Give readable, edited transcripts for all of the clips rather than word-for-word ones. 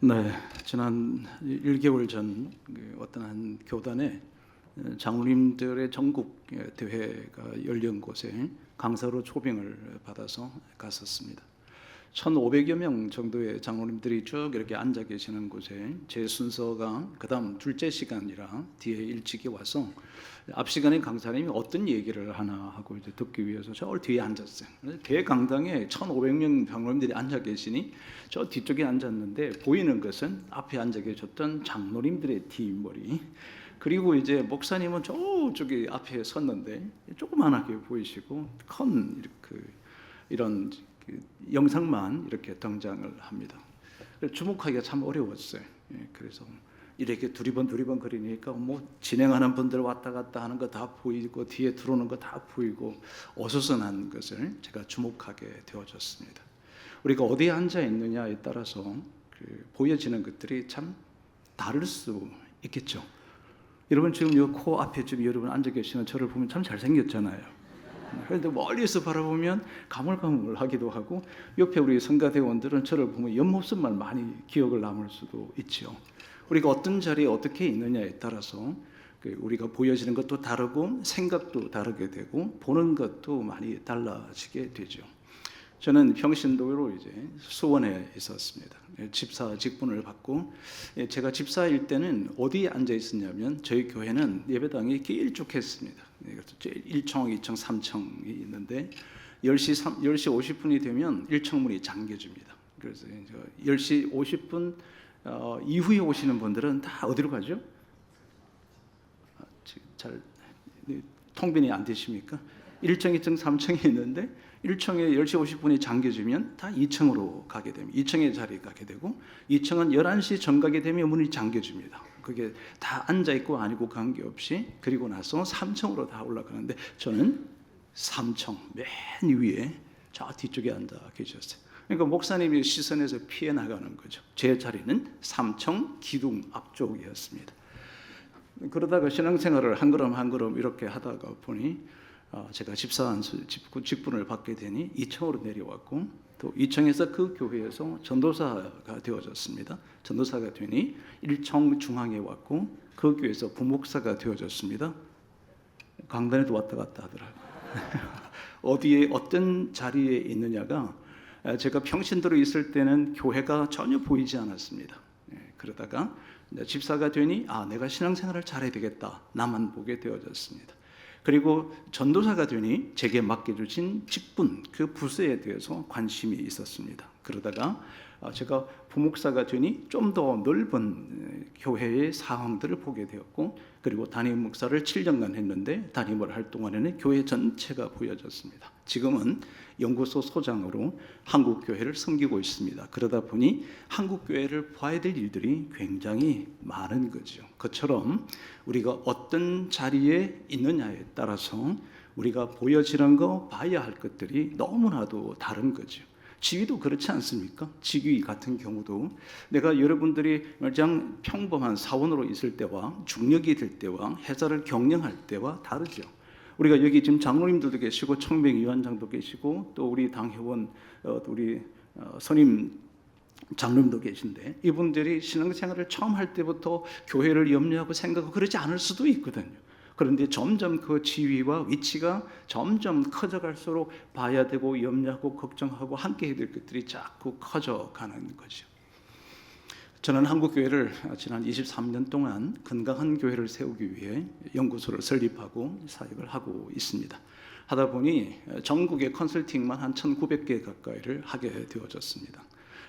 네, 지난 1개월 전 어떤 한 교단에 장로님들의 전국 대회가 열린 곳에 강사로 초빙을 받아서 갔었습니다. 1,500여 명 정도의 장로님들이 쭉 이렇게 앉아 계시는 곳에 제 순서가 그다음 둘째 시간이라 뒤에 일찍이 와서 앞 시간에 강사님이 어떤 얘기를 하나 하고 이제 듣기 위해서 저 뒤에 앉았어요. 대강당에 1,500명 장로님들이 앉아 계시니 저 뒤쪽에 앉았는데 보이는 것은 앞에 앉아 계셨던 장로님들의 뒷머리, 그리고 이제 목사님은 저쪽에 앞에 섰는데 조그만하게 보이시고 큰 이런 영상만 이렇게 등장을 합니다. 주목하기가 참 어려웠어요. 그래서 이렇게 두리번 거리니까 뭐 진행하는 분들 왔다 갔다 하는 거 다 보이고 뒤에 들어오는 거 다 보이고 어수선한 것을 제가 주목하게 되어졌습니다. 우리가 어디에 앉아 있느냐에 따라서 보여지는 것들이 참 다를 수 있겠죠. 여러분 지금 이 코 앞에 지금 여러분 앉아 계시는 저를 보면 참 잘생겼잖아요. 그런데 멀리서 바라보면 가물가물하기도 하고, 옆에 우리 성가대원들은 저를 보면 옆모습만 많이 기억을 남을 수도 있죠. 우리가 어떤 자리에 어떻게 있느냐에 따라서 우리가 보여지는 것도 다르고 생각도 다르게 되고 보는 것도 많이 달라지게 되죠. 저는 평신도로 이제 수원에 있었습니다. 집사 직분을 받고, 제가 집사일 때는 어디에 앉아 있었냐면 저희 교회는 예배당이 길쭉했습니다. 1층, 2층, 3층이 있는데 10시 50분이 되면 1층 문이 잠겨집니다. 그래서 10시 50분 이후에 오시는 분들은 다 어디로 가죠? 잘 통변이 안 되십니까? 1층, 2층, 3층이 있는데 1층에 10시 50분이 잠겨지면 다 2층으로 가게 됩니다. 2층에 자리에 가게 되고, 2층은 11시 전 가게 되면 문이 잠겨집니다. 그게 다 앉아있고 아니고 관계없이. 그리고 나서 3층으로 다 올라가는데 저는 3층 맨 위에 저 뒤쪽에 앉아 계셨어요. 그러니까 목사님이 시선에서 피해 나가는 거죠. 제 자리는 3층 기둥 앞쪽이었습니다. 그러다가 신앙생활을 한 걸음 한 걸음 이렇게 하다가 보니 제가 집사 직분을 받게 되니 2층으로 내려왔고, 또 2층에서 그 교회에서 전도사가 되어졌습니다. 전도사가 되니 1층 중앙에 왔고, 그 교회에서 부목사가 되어졌습니다. 강단에도 왔다 갔다 하더라고요. 어디에 어떤 자리에 있느냐가, 제가 평신도로 있을 때는 교회가 전혀 보이지 않았습니다. 그러다가 집사가 되니 내가 신앙생활을 잘해야 되겠다, 나만 보게 되어졌습니다. 그리고 전도사가 되니 제게 맡겨주신 직분, 그 부서에 대해서 관심이 있었습니다. 그러다가 제가 부목사가 되니 좀 더 넓은 교회의 상황들을 보게 되었고, 그리고 담임 목사를 7년간 했는데 담임을 할 동안에는 교회 전체가 보여졌습니다. 지금은 연구소 소장으로 한국교회를 섬기고 있습니다. 그러다 보니 한국교회를 봐야 될 일들이 굉장히 많은 거죠. 그처럼 우리가 어떤 자리에 있느냐에 따라서 우리가 보여지는 거, 봐야 할 것들이 너무나도 다른 거죠. 지위도 그렇지 않습니까? 직위 같은 경우도 내가 여러분들이 가장 평범한 사원으로 있을 때와 중력이 될 때와 회사를 경영할 때와 다르죠. 우리가 여기 지금 장로님들도 계시고 청백위원장도 계시고 또 우리 당회원 우리 선임 장로님도 계신데, 이분들이 신앙생활을 처음 할 때부터 교회를 염려하고 생각하고 그러지 않을 수도 있거든요. 그런데 점점 그 지위와 위치가 점점 커져갈수록 봐야 되고 염려하고 걱정하고 함께 해야 될 것들이 자꾸 커져가는 거죠. 저는 한국교회를 지난 23년 동안 건강한 교회를 세우기 위해 연구소를 설립하고 사역을 하고 있습니다. 하다 보니 전국의 컨설팅만 한 1,900개 가까이를 하게 되어졌습니다.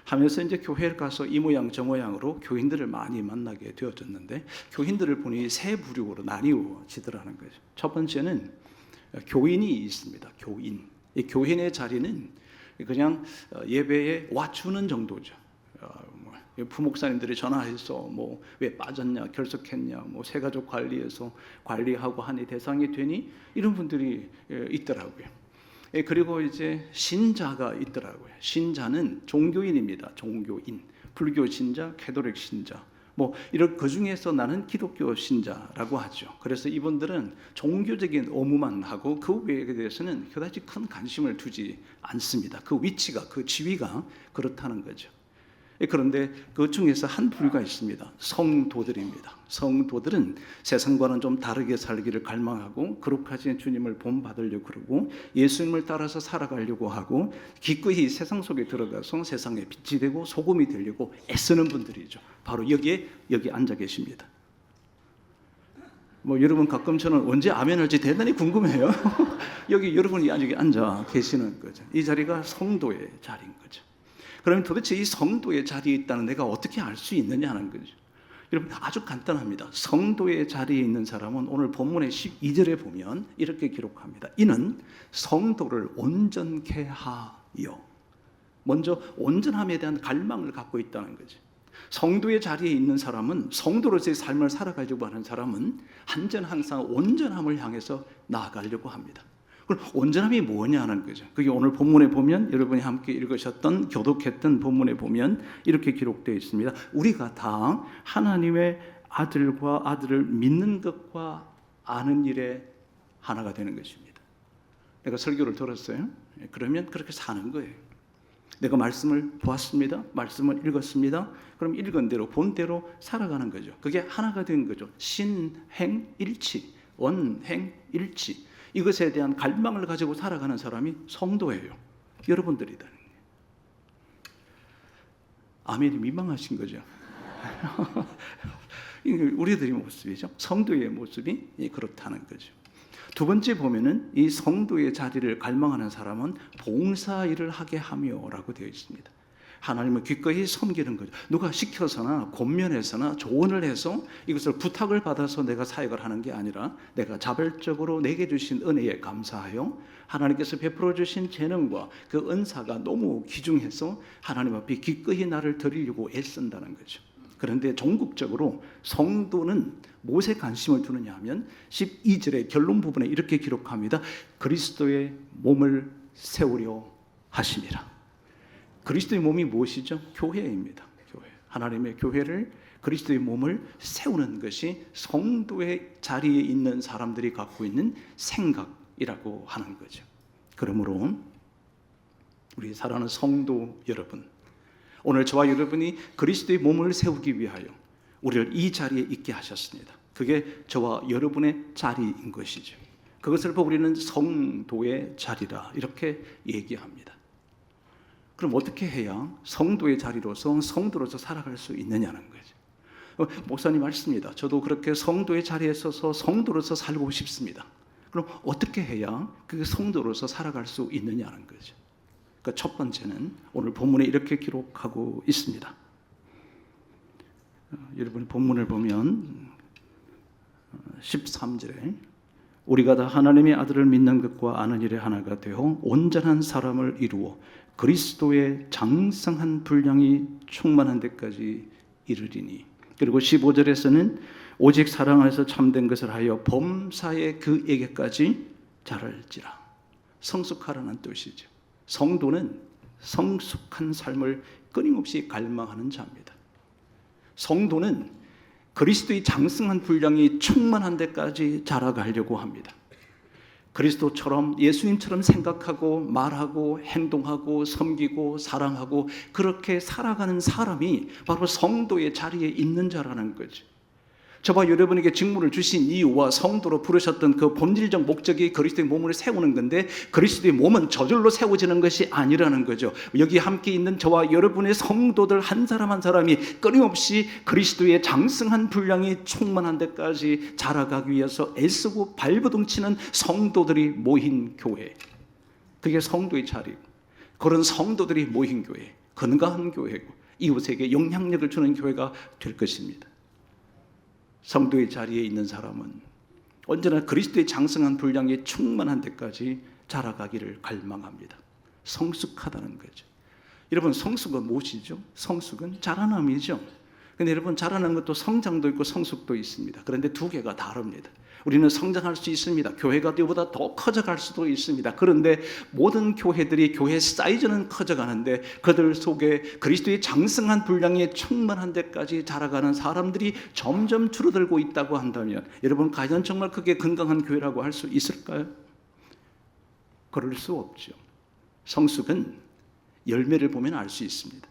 하면서 이제 교회를 가서 이 모양 저 모양으로 교인들을 많이 만나게 되어졌는데, 교인들을 보니 세 부류로 나뉘어지더라는 거죠. 첫 번째는 교인이 있습니다. 교인. 이 교인의 자리는 그냥 예배에 와주는 정도죠. 부목사님들이 전화해서 뭐 왜 빠졌냐, 결석했냐, 뭐 새가족 관리해서 관리하고 하니 대상이 되니 이런 분들이 있더라고요. 그리고 이제 신자가 있더라고요. 신자는 종교인입니다. 종교인, 불교 신자, 캐톨릭 신자, 뭐 이런 그 중에서 나는 기독교 신자라고 하죠. 그래서 이분들은 종교적인 업무만 하고 그 외에 대해서는 그다지 큰 관심을 두지 않습니다. 그 위치가, 그 지위가 그렇다는 거죠. 그런데 그 중에서 한 부류가 있습니다. 성도들입니다. 성도들은 세상과는 좀 다르게 살기를 갈망하고 거룩하신 주님을 본받으려고 그러고 예수님을 따라서 살아가려고 하고 기꺼이 세상 속에 들어가서 세상에 빛이 되고 소금이 되려고 애쓰는 분들이죠. 바로 여기 앉아 계십니다. 여러분 가끔 저는 언제 아멘 할지 대단히 궁금해요. 여기 여러분이 여기 앉아 계시는 거죠. 이 자리가 성도의 자리인 거죠. 그러면 도대체 이 성도의 자리에 있다는 내가 어떻게 알 수 있느냐는 거죠. 여러분 아주 간단합니다. 성도의 자리에 있는 사람은 오늘 본문의 12절에 보면 이렇게 기록합니다. 이는 성도를 온전케 하여. 먼저 온전함에 대한 갈망을 갖고 있다는 거죠. 성도의 자리에 있는 사람은, 성도로서의 삶을 살아가려고 하는 사람은 항상 온전함을 향해서 나아가려고 합니다. 그럼 온전함이 뭐냐는 거죠. 그게 오늘 본문에 보면, 여러분이 함께 읽으셨던 교독했던 본문에 보면 이렇게 기록되어 있습니다. 우리가 다 하나님의 아들과 아들을 믿는 것과 아는 일에 하나가 되는 것입니다. 내가 설교를 들었어요. 그러면 그렇게 사는 거예요. 내가 말씀을 보았습니다. 말씀을 읽었습니다. 그럼 읽은 대로 본 대로 살아가는 거죠. 그게 하나가 된 거죠. 신행일치, 원행일치. 이것에 대한 갈망을 가지고 살아가는 사람이 성도예요. 여러분들이다. 아멘이 민망하신 거죠. 우리들의 모습이죠. 성도의 모습이 그렇다는 거죠. 두 번째 보면은 이 성도의 자리를 갈망하는 사람은 봉사일을 하게 하며라고 되어 있습니다. 하나님을 기꺼이 섬기는 거죠. 누가 시켜서나 권면해서나 조언을 해서 이것을 부탁을 받아서 내가 사역을 하는 게 아니라 내가 자발적으로 내게 주신 은혜에 감사하여 하나님께서 베풀어 주신 재능과 그 은사가 너무 귀중해서 하나님 앞에 기꺼이 나를 드리려고 애쓴다는 거죠. 그런데 종국적으로 성도는 무엇에 관심을 두느냐 하면 12절의 결론 부분에 이렇게 기록합니다. 그리스도의 몸을 세우려 하심이라. 그리스도의 몸이 무엇이죠? 교회입니다. 교회. 하나님의 교회를, 그리스도의 몸을 세우는 것이 성도의 자리에 있는 사람들이 갖고 있는 생각이라고 하는 거죠. 그러므로 우리 사랑하는 성도 여러분, 오늘 저와 여러분이 그리스도의 몸을 세우기 위하여 우리를 이 자리에 있게 하셨습니다. 그게 저와 여러분의 자리인 것이죠. 그것을 보고 우리는 성도의 자리라 이렇게 얘기합니다. 그럼 어떻게 해야 성도의 자리로서 성도로서 살아갈 수 있느냐는 거죠. 목사님 말씀입니다. 저도 그렇게 성도의 자리에 서서 성도로서 살고 싶습니다. 그럼 어떻게 해야 그 성도로서 살아갈 수 있느냐는 거죠. 그러니까 첫 번째는 오늘 본문에 이렇게 기록하고 있습니다. 여러분 본문을 보면 13절에 우리가 다 하나님의 아들을 믿는 것과 아는 일에 하나가 되어 온전한 사람을 이루어 그리스도의 장성한 분량이 충만한 데까지 이르리니. 그리고 15절에서는 오직 사랑 안에서 참된 것을 하여 범사에 그에게까지 자랄지라. 성숙하라는 뜻이죠. 성도는 성숙한 삶을 끊임없이 갈망하는 자입니다. 성도는 그리스도의 장성한 분량이 충만한 데까지 자라가려고 합니다. 그리스도처럼 예수님처럼 생각하고 말하고 행동하고 섬기고 사랑하고 그렇게 살아가는 사람이 바로 성도의 자리에 있는 자라는 거죠. 저와 여러분에게 직무를 주신 이유와 성도로 부르셨던 그 본질적 목적이 그리스도의 몸을 세우는 건데 그리스도의 몸은 저절로 세워지는 것이 아니라는 거죠. 여기 함께 있는 저와 여러분의 성도들 한 사람 한 사람이 끊임없이 그리스도의 장성한 분량이 충만한 데까지 자라가기 위해서 애쓰고 발버둥치는 성도들이 모인 교회. 그게 성도의 자리고 그런 성도들이 모인 교회, 건강한 교회고 이웃에게 영향력을 주는 교회가 될 것입니다. 성도의 자리에 있는 사람은 언제나 그리스도의 장성한 분량이 충만한 데까지 자라가기를 갈망합니다. 성숙하다는 거죠. 여러분 성숙은 무엇이죠? 성숙은 자라남이죠. 근데 여러분 자라는 것도 성장도 있고 성숙도 있습니다. 그런데 두 개가 다릅니다. 우리는 성장할 수 있습니다. 교회가 이보다 더 커져갈 수도 있습니다. 그런데 모든 교회들이 교회 사이즈는 커져가는데 그들 속에 그리스도의 장성한 분량이 충만한 데까지 자라가는 사람들이 점점 줄어들고 있다고 한다면 여러분 과연 정말 그게 건강한 교회라고 할 수 있을까요? 그럴 수 없죠. 성숙은 열매를 보면 알 수 있습니다.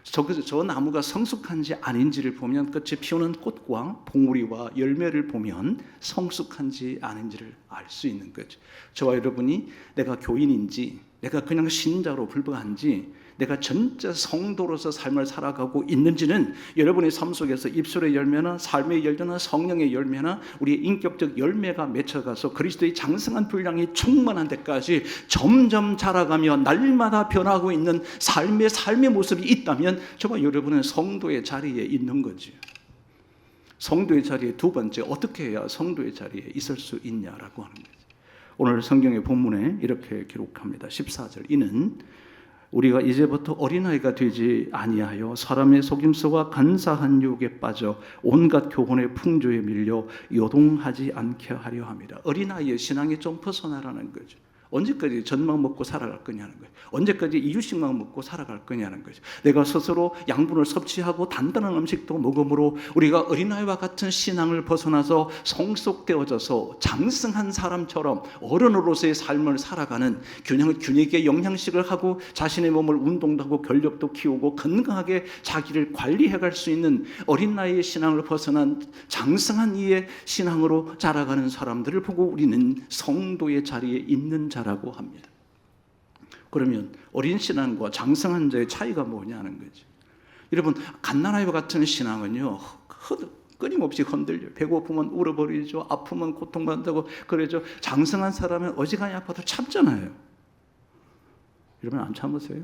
저 나무가 성숙한지 아닌지를 보면 끝에 피우는 꽃과 봉우리와 열매를 보면 성숙한지 아닌지를 알 수 있는 거죠. 저와 여러분이 내가 교인인지 내가 그냥 신자로 불과한지 내가 전체 성도로서 삶을 살아가고 있는지는 여러분의 삶 속에서 입술의 열매나 삶의 열매나 성령의 열매나 우리의 인격적 열매가 맺혀가서 그리스도의 장성한 분량이 충만한 데까지 점점 자라가며 날마다 변하고 있는 삶의 모습이 있다면 저와 여러분은 성도의 자리에 있는 거지. 성도의 자리에 두 번째, 어떻게 해야 성도의 자리에 있을 수 있냐라고 하는 거죠. 오늘 성경의 본문에 이렇게 기록합니다. 14절, 이는 우리가 이제부터 어린아이가 되지 아니하여 사람의 속임수와 간사한 유혹에 빠져 온갖 교훈의 풍조에 밀려 요동하지 않게 하려 합니다. 어린아이의 신앙이 좀 벗어나라는 거죠. 언제까지 젖만 먹고 살아갈 거냐는 거예요. 언제까지 이유식만 먹고 살아갈 거냐는 거죠. 내가 스스로 양분을 섭취하고 단단한 음식도 먹음으로 우리가 어린아이와 같은 신앙을 벗어나서 성숙되어져서 장성한 사람처럼 어른으로서의 삶을 살아가는 균형있게 영양식을 하고 자신의 몸을 운동도 하고 근력도 키우고 건강하게 자기를 관리해갈 수 있는 어린아이의 신앙을 벗어난 장성한 이의 신앙으로 자라가는 사람들을 보고 우리는 성도의 자리에 있는 자라고 합니다. 그러면 어린 신앙과 장성한 자의 차이가 뭐냐는 거죠. 여러분, 갓난아이와 같은 신앙은요, 끊임없이 흔들려요. 배고프면 울어버리죠. 아프면 고통받는다고 그러죠. 장성한 사람은 어지간히 아파도 참잖아요. 여러분 안 참으세요?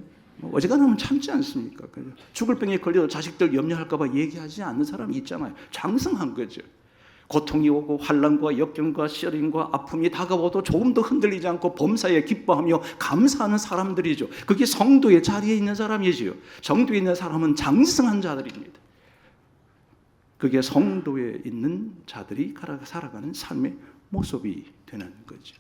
어지간하면 참지 않습니까? 죽을 병에 걸려도 자식들 염려할까 봐 얘기하지 않는 사람이 있잖아요. 장성한 거죠. 고통이 오고 환난과 역경과 시련과 아픔이 다가와도 조금 더 흔들리지 않고 범사에 기뻐하며 감사하는 사람들이죠. 그게 성도의 자리에 있는 사람이지요. 성도에 있는 사람은 장성한 자들입니다. 그게 성도에 있는 자들이 살아가는 삶의 모습이 되는 거죠.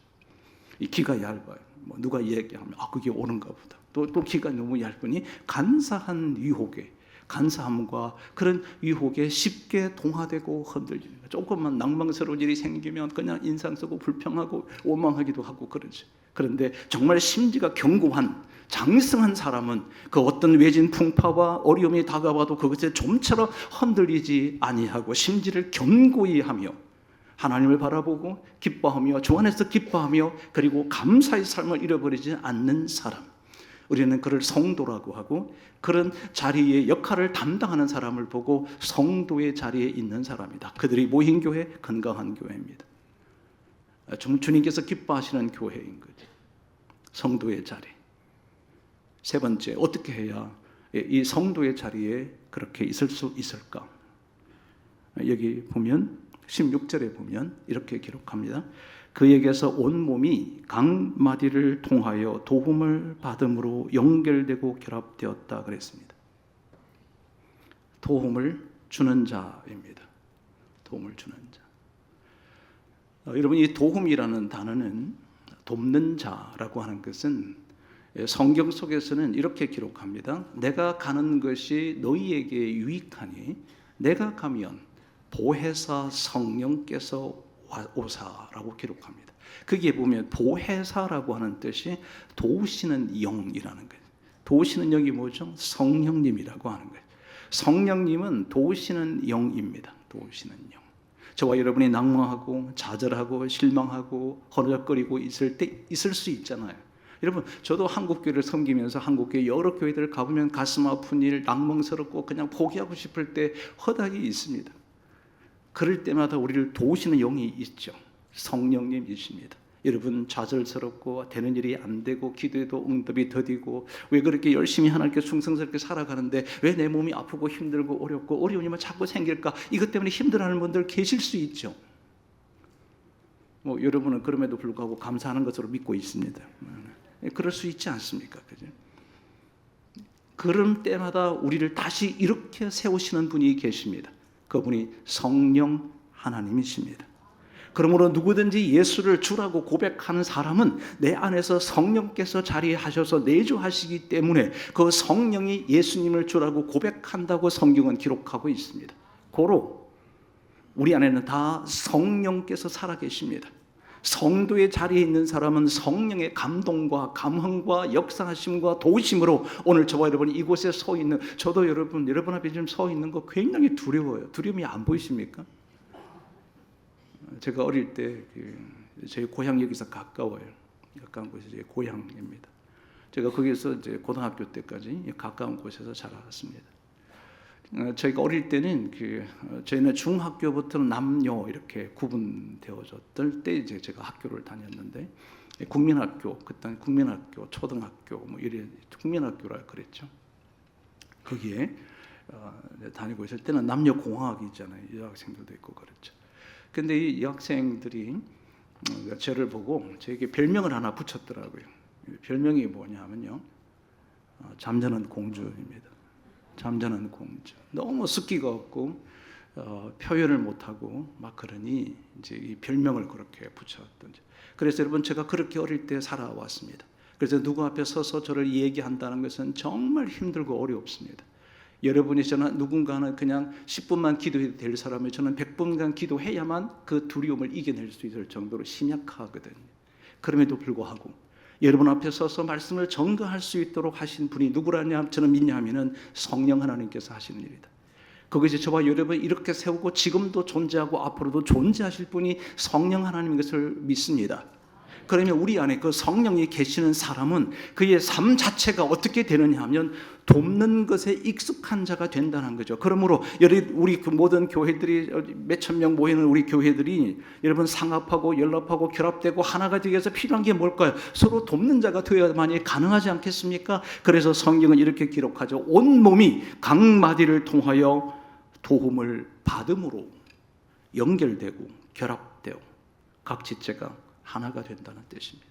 이 귀가 얇아요. 누가 얘기하면 그게 옳은가 보다. 또 귀가 너무 얇으니 간사한 유혹에, 간사함과 그런 유혹에 쉽게 동화되고 흔들리는 거예요. 조금만 낭망스러운 일이 생기면 그냥 인상 쓰고 불평하고 원망하기도 하고 그러죠. 그런데 정말 심지가 견고한 장성한 사람은 그 어떤 외진 풍파와 어려움이 다가와도 그것에 좀처럼 흔들리지 아니하고 심지를 견고히 하며 하나님을 바라보고 기뻐하며 주 안에서 기뻐하며 그리고 감사의 삶을 잃어버리지 않는 사람, 우리는 그를 성도라고 하고 그런 자리의 역할을 담당하는 사람을 보고 성도의 자리에 있는 사람이다. 그들이 모인 교회, 건강한 교회입니다. 주님께서 기뻐하시는 교회인 거죠. 성도의 자리. 세 번째, 어떻게 해야 이 성도의 자리에 그렇게 있을 수 있을까? 여기 보면 16절에 보면 이렇게 기록합니다. 그에게서 온 몸이 강마디를 통하여 도움을 받음으로 연결되고 결합되었다 그랬습니다. 도움을 주는 자입니다. 도움을 주는 자. 여러분, 이 도움이라는 단어는 돕는 자라고 하는 것은 성경 속에서는 이렇게 기록합니다. 내가 가는 것이 너희에게 유익하니 내가 가면 보혜사 성령께서 오사라고 기록합니다. 거기에 보면 보혜사라고 하는 뜻이 도우시는 영이라는 거예요. 도우시는 영이 뭐죠? 성령님이라고 하는 거예요. 성령님은 도우시는 영입니다. 도우시는 영. 저와 여러분이 낭망하고 좌절하고 실망하고 허덕거리고 있을 때 있을 수 있잖아요. 여러분, 저도 한국교회를 섬기면서 한국교회 여러 교회들을 가보면 가슴 아픈 일, 낭망스럽고 그냥 포기하고 싶을 때 허닥이 있습니다. 그럴 때마다 우리를 도우시는 영이 있죠. 성령님이십니다. 여러분, 좌절스럽고 되는 일이 안 되고 기도해도 응답이 더디고 왜 그렇게 열심히 하나님께 충성스럽게 살아가는데 왜 내 몸이 아프고 힘들고 어렵고 어려운 일만 자꾸 생길까? 이것 때문에 힘들어하는 분들 계실 수 있죠. 여러분은 그럼에도 불구하고 감사하는 것으로 믿고 있습니다. 그럴 수 있지 않습니까? 그죠? 그런 때마다 우리를 다시 이렇게 세우시는 분이 계십니다. 그분이 성령 하나님이십니다. 그러므로 누구든지 예수를 주라고 고백하는 사람은 내 안에서 성령께서 자리하셔서 내주하시기 때문에 그 성령이 예수님을 주라고 고백한다고 성경은 기록하고 있습니다. 고로 우리 안에는 다 성령께서 살아계십니다. 성도의 자리에 있는 사람은 성령의 감동과 감흥과 역사하심과 도우심으로 오늘 저와 여러분이 이곳에 서 있는, 저도 여러분 앞에 지금 서 있는 거 굉장히 두려워요. 두려움이 안 보이십니까? 제가 어릴 때 저희 고향 여기서 가까워요. 가까운 곳이 제 고향입니다. 제가 거기서 이제 고등학교 때까지 가까운 곳에서 자라왔습니다. 저희가 어릴 때는 저희는 중학교부터는 남녀 이렇게 구분되어졌을 때 이제 제가 학교를 다녔는데, 국민학교, 그때 국민학교, 초등학교 뭐 이래 국민학교라 그랬죠. 거기에 다니고 있을 때는 남녀 공학이 있잖아요. 여학생들도 있고 그렇죠. 근데 이 여학생들이 저를 보고 저에게 별명을 하나 붙였더라고요. 별명이 뭐냐면요, 잠자는 공주입니다. 잠자는 공주. 너무 숫기가 없고 표현을 못하고 막 그러니 이제 이 별명을 그렇게 붙였던지. 그래서 여러분, 제가 그렇게 어릴 때 살아왔습니다. 그래서 누구 앞에 서서 저를 얘기한다는 것은 정말 힘들고 어렵습니다. 여러분이, 저는 누군가는 그냥 10분만 기도해도 될 사람이, 저는 100분간 기도해야만 그 두려움을 이겨낼 수 있을 정도로 심약하거든요. 그럼에도 불구하고 여러분 앞에 서서 말씀을 전가할 수 있도록 하신 분이 누구라냐, 저는 믿냐면은 성령 하나님께서 하시는 일이다. 그것이 저와 여러분 이렇게 세우고 지금도 존재하고 앞으로도 존재하실 분이 성령 하나님인 것을 믿습니다. 그러면 우리 안에 그 성령이 계시는 사람은 그의 삶 자체가 어떻게 되느냐 하면 돕는 것에 익숙한 자가 된다는 거죠. 그러므로 우리 그 모든 교회들이, 몇천 명 모이는 우리 교회들이 여러분 상합하고 연합하고 결합되고 하나가 되기 위해서 필요한 게 뭘까요? 서로 돕는 자가 되어야만이 가능하지 않겠습니까? 그래서 성경은 이렇게 기록하죠. 온 몸이 각 마디를 통하여 도움을 받음으로 연결되고 결합되고 각 지체가 하나가 된다는 뜻입니다.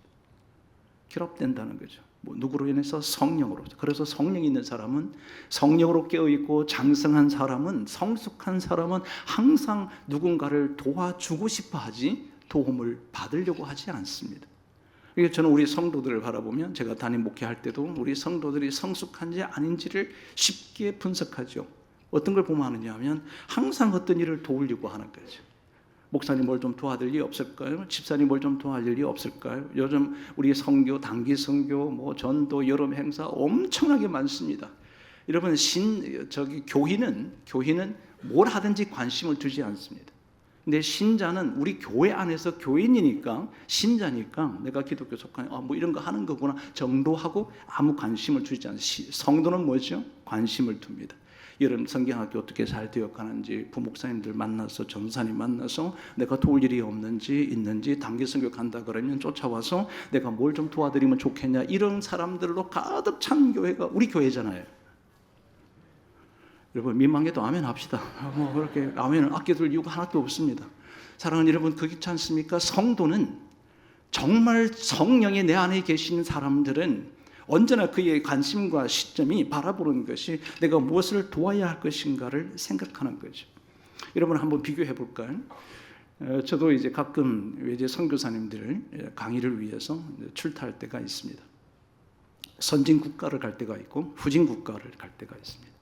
결합된다는 거죠. 누구로 인해서? 성령으로. 그래서 성령이 있는 사람은, 성령으로 깨어있고 장성한 사람은, 성숙한 사람은 항상 누군가를 도와주고 싶어 하지 도움을 받으려고 하지 않습니다. 그래서 저는 우리 성도들을 바라보면, 제가 담임 목회할 때도 우리 성도들이 성숙한지 아닌지를 쉽게 분석하죠. 어떤 걸 보면 하느냐 하면 항상 어떤 일을 도우려고 하는 거죠. 목사님 뭘 좀 도와줄 일 없을까요? 집사님 뭘 좀 도와줄 일 없을까요? 요즘 우리 선교, 단기 선교, 뭐 전도, 여름 행사 엄청나게 많습니다. 여러분, 교회는 뭘 하든지 관심을 두지 않습니다. 근데 신자는 우리 교회 안에서 교인이니까, 신자니까 내가 기독교 속한 뭐 이런 거 하는 거구나 정도하고 아무 관심을 두지 않습니다. 성도는 뭐죠? 관심을 둡니다. 여름 성경학교 어떻게 잘 되어가는지, 부목사님들 만나서, 전사님 만나서 내가 도울 일이 없는지 있는지, 단기 선교 간다 그러면 쫓아와서 내가 뭘 좀 도와드리면 좋겠냐, 이런 사람들로 가득 찬 교회가 우리 교회잖아요. 여러분, 민망해도 아멘 합시다. 뭐 그렇게 아멘을 아껴둘 이유가 하나도 없습니다. 사랑하는 여러분, 그렇지 않습니까? 성도는 정말 성령이 내 안에 계신 사람들은 언제나 그의 관심과 시점이 바라보는 것이 내가 무엇을 도와야 할 것인가를 생각하는 거죠. 여러분, 한번 비교해 볼까요? 저도 이제 가끔 외제 선교사님들 강의를 위해서 출타할 때가 있습니다. 선진 국가를 갈 때가 있고 후진 국가를 갈 때가 있습니다.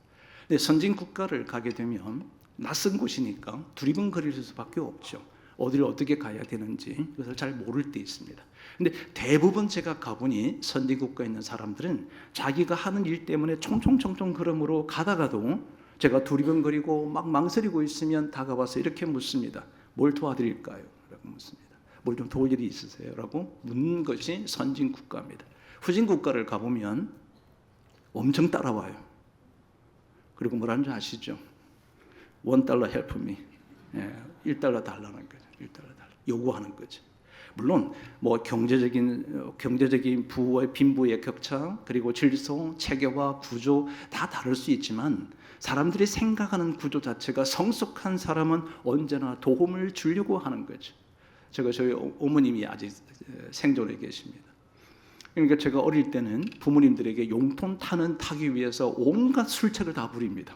근데 선진 국가를 가게 되면 낯선 곳이니까 두리번거릴 수밖에 없죠. 어디를 어떻게 가야 되는지 그것을 잘 모를 때 있습니다. 근데 대부분 제가 가보니 선진국가에 있는 사람들은 자기가 하는 일 때문에 총총총총 걸음으로 가다가도 제가 두리번거리고 막 망설이고 있으면 다가와서 이렇게 묻습니다. 뭘 도와드릴까요? 라고 묻습니다. 뭘 좀 도울 일이 있으세요? 라고 묻는 것이 선진국가입니다. 후진국가를 가보면 엄청 따라와요. 그리고 뭐라는 줄 아시죠? $1 help me. $1 달라는 거죠. $1 달라. 요구하는 거죠. 물론 뭐 경제적인 부와 빈부의 격차, 그리고 질서, 체계와 구조 다 다를 수 있지만 사람들이 생각하는 구조 자체가, 성숙한 사람은 언제나 도움을 주려고 하는 거죠. 저희 어머님이 아직 생존해 계십니다. 그러니까 제가 어릴 때는 부모님들에게 용돈 타기 위해서 온갖 술책을 다 부립니다.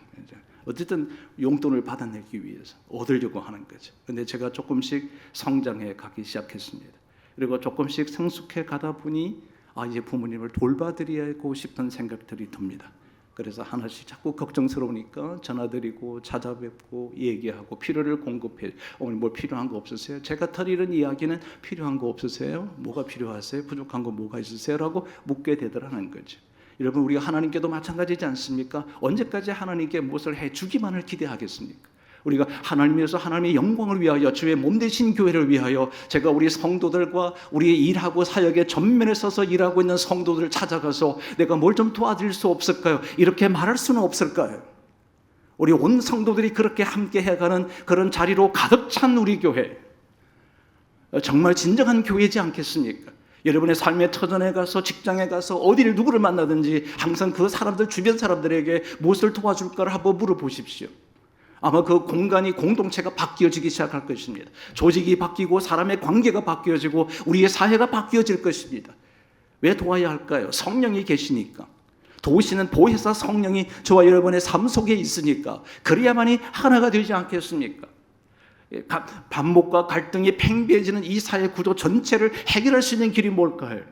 어쨌든 용돈을 받아내기 위해서 얻으려고 하는 거죠. 그런데 제가 조금씩 성장해 가기 시작했습니다. 그리고 조금씩 성숙해 가다 보니 이제 부모님을 돌봐드리고 싶은 생각들이 듭니다. 그래서 하나씩 자꾸 걱정스러우니까 전화드리고 찾아뵙고 얘기하고 필요를 공급해. 어머니 뭐 필요한 거 없으세요? 제가 드리는 이야기는 필요한 거 없으세요? 뭐가 필요하세요? 부족한 거 뭐가 있으세요? 라고 묻게 되더라는 거죠. 여러분, 우리가 하나님께도 마찬가지지 않습니까? 언제까지 하나님께 무엇을 해주기만을 기대하겠습니까? 우리가 하나님에서 하나님의 영광을 위하여 주의 몸 되신 교회를 위하여 제가 우리 성도들과 우리의 일하고 사역의 전면에 서서 일하고 있는 성도들을 찾아가서 내가 뭘 좀 도와드릴 수 없을까요? 이렇게 말할 수는 없을까요? 우리 온 성도들이 그렇게 함께 해가는 그런 자리로 가득 찬 우리 교회, 정말 진정한 교회지 않겠습니까? 여러분의 삶의 터전에 가서 직장에 가서 어디를 누구를 만나든지 항상 그 사람들 주변 사람들에게 무엇을 도와줄까를 한번 물어보십시오. 아마 그 공간이 공동체가 바뀌어지기 시작할 것입니다. 조직이 바뀌고 사람의 관계가 바뀌어지고 우리의 사회가 바뀌어질 것입니다. 왜 도와야 할까요? 성령이 계시니까. 도우시는 보혜사 성령이 저와 여러분의 삶 속에 있으니까. 그래야만이 하나가 되지 않겠습니까? 반목과 갈등이 팽배해지는 이 사회 구조 전체를 해결할 수 있는 길이 뭘까요?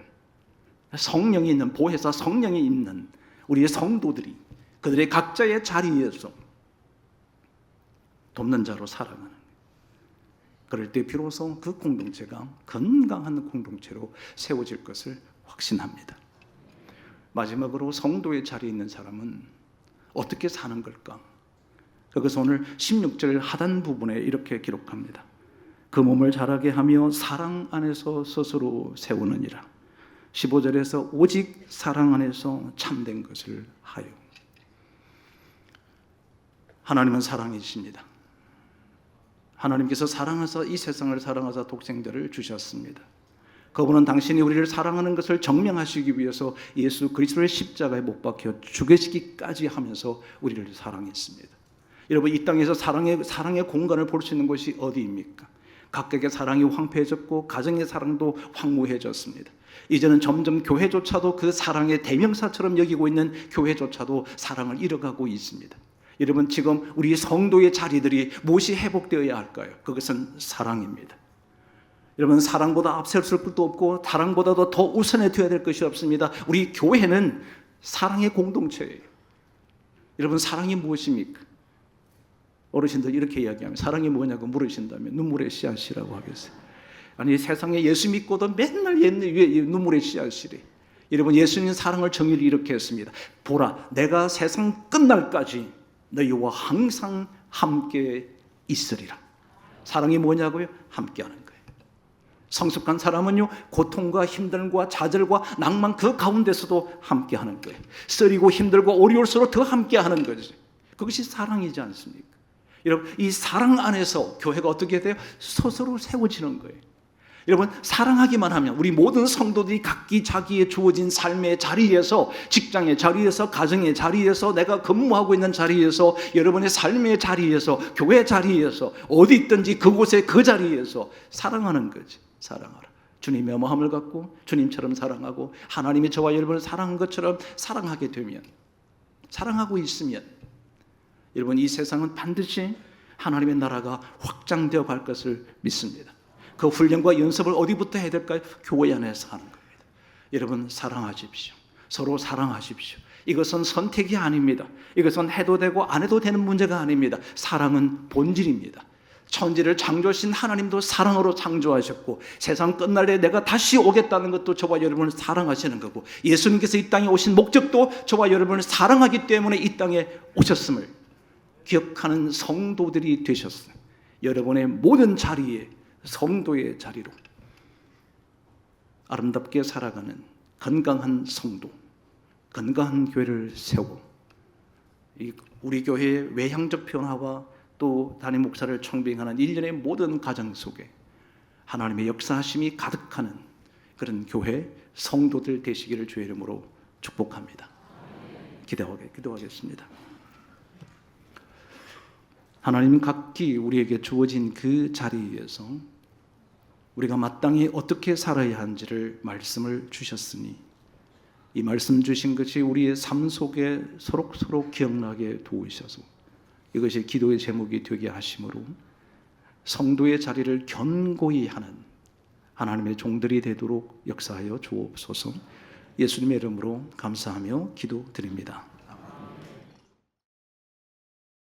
성령이 있는, 보혜사 성령이 있는 우리의 성도들이 그들의 각자의 자리에서 돕는 자로 살아가는, 그럴 때 비로소 그 공동체가 건강한 공동체로 세워질 것을 확신합니다. 마지막으로 성도의 자리에 있는 사람은 어떻게 사는 걸까? 그것은 오늘 16절 하단 부분에 이렇게 기록합니다. 그 몸을 자라게 하며 사랑 안에서 스스로 세우느니라. 15절에서 오직 사랑 안에서 참된 것을 하여. 하나님은 사랑이십니다. 하나님께서 사랑하사 이 세상을 사랑하사 독생자를 주셨습니다. 그분은 당신이 우리를 사랑하는 것을 증명하시기 위해서 예수 그리스도의 십자가에 못 박혀 죽으시기까지 하면서 우리를 사랑했습니다. 여러분, 이 땅에서 사랑의 공간을 볼 수 있는 곳이 어디입니까? 각각의 사랑이 황폐해졌고 가정의 사랑도 황무해졌습니다. 이제는 점점 교회조차도 그 사랑의 대명사처럼 여기고 있는 교회조차도 사랑을 잃어가고 있습니다. 여러분, 지금 우리 성도의 자리들이 무엇이 회복되어야 할까요? 그것은 사랑입니다. 여러분, 사랑보다 앞설 것도 없고 사랑보다도 더 우선에 둬야 될 것이 없습니다. 우리 교회는 사랑의 공동체예요. 여러분, 사랑이 무엇입니까? 어르신들 이렇게 이야기하면 사랑이 뭐냐고 물으신다면 눈물의 씨앗이라고 하겠어요. 아니, 세상에 예수 믿고도 맨날 눈물의 씨앗이래. 여러분, 예수님 사랑을 정의를 이렇게 했습니다. 보라, 내가 세상 끝날까지 너희와 항상 함께 있으리라. 사랑이 뭐냐고요? 함께하는 거예요. 성숙한 사람은요, 고통과 힘듦과 좌절과 낭만 그 가운데서도 함께하는 거예요. 쓰리고 힘들고 어려울수록 더 함께하는 거죠. 그것이 사랑이지 않습니까? 여러분, 이 사랑 안에서 교회가 어떻게 돼요? 스스로 세워지는 거예요. 여러분, 사랑하기만 하면 우리 모든 성도들이 각기 자기의 주어진 삶의 자리에서, 직장의 자리에서, 가정의 자리에서, 내가 근무하고 있는 자리에서, 여러분의 삶의 자리에서, 교회 자리에서, 어디 있든지 그곳에 그 자리에서 사랑하는 거지. 사랑하라. 주님의 마음을 갖고 주님처럼 사랑하고 하나님이 저와 여러분을 사랑한 것처럼 사랑하게 되면, 사랑하고 있으면 여러분, 이 세상은 반드시 하나님의 나라가 확장되어 갈 것을 믿습니다. 그 훈련과 연습을 어디부터 해야 될까요? 교회 안에서 하는 겁니다. 여러분, 사랑하십시오. 서로 사랑하십시오. 이것은 선택이 아닙니다. 이것은 해도 되고 안 해도 되는 문제가 아닙니다. 사랑은 본질입니다. 천지를 창조하신 하나님도 사랑으로 창조하셨고, 세상 끝날 때 내가 다시 오겠다는 것도 저와 여러분을 사랑하시는 거고, 예수님께서 이 땅에 오신 목적도 저와 여러분을 사랑하기 때문에 이 땅에 오셨음을 기억하는 성도들이 되셨어요. 여러분의 모든 자리에 성도의 자리로 아름답게 살아가는 건강한 성도, 건강한 교회를 세우고, 우리 교회의 외향적 변화와 또 담임 목사를 청빙하는 일련의 모든 가정 속에 하나님의 역사하심이 가득하는 그런 교회 성도들 되시기를 주의 이름으로 축복합니다. 기도하겠습니다. 하나님, 각기 우리에게 주어진 그 자리에서 우리가 마땅히 어떻게 살아야 하는지를 말씀을 주셨으니, 이 말씀 주신 것이 우리의 삶 속에 서로 기억나게 도우셔서 이것이 기도의 제목이 되게 하심으로 성도의 자리를 견고히 하는 하나님의 종들이 되도록 역사하여 주옵소서. 예수님의 이름으로 감사하며 기도드립니다.